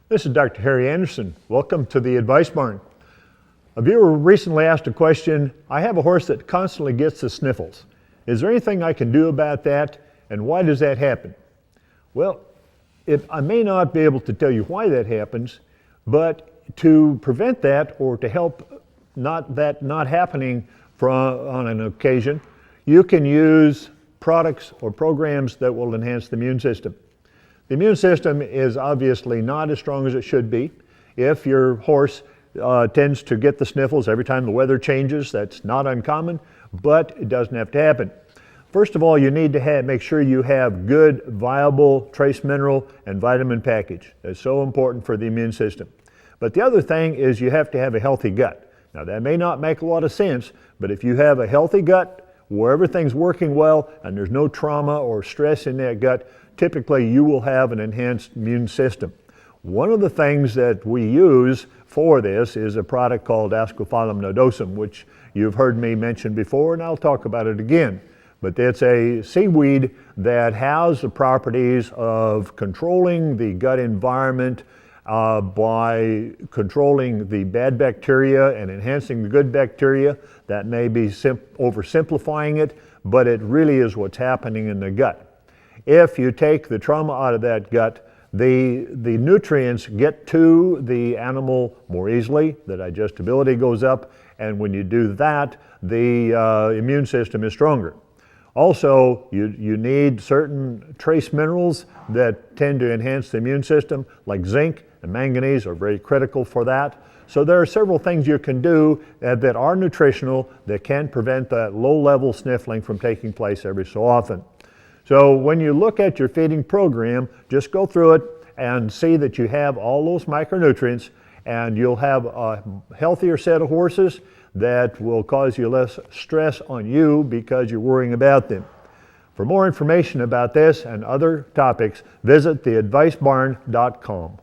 This is Dr. Harry Anderson. Welcome to the Advice Barn. A viewer recently asked a question. I have a horse that constantly gets the sniffles. Is there anything I can do about that, and why does that happen? Well, I may not be able to tell you why that happens, but to prevent that or to help that not happening on an occasion, you can use products or programs that will enhance the immune system. The immune system is obviously not as strong as it should be. If your horse tends to get the sniffles every time the weather changes, that's not uncommon, but it doesn't have to happen. First of all, you need to make sure you have good, viable trace mineral and vitamin package. That's so important for the immune system. But the other thing is you have to have a healthy gut. Now that may not make a lot of sense, but if you have a healthy gut where everything's working well and there's no trauma or stress in that gut, typically you will have an enhanced immune system. One of the things that we use for this is a product called Ascophyllum nodosum, which you've heard me mention before, and I'll talk about it again. But it's a seaweed that has the properties of controlling the gut environment by controlling the bad bacteria and enhancing the good bacteria. That may be oversimplifying it, but it really is what's happening in the gut. If you take the trauma out of that gut, the nutrients get to the animal more easily, the digestibility goes up, and when you do that, the immune system is stronger. Also, you need certain trace minerals that tend to enhance the immune system, like zinc and manganese are very critical for that. So there are several things you can do that are nutritional that can prevent that low-level sniffling from taking place every so often. So when you look at your feeding program, just go through it and see that you have all those micronutrients, and you'll have a healthier set of horses that will cause you less stress on you because you're worrying about them. For more information about this and other topics, visit theadvicebarn.com.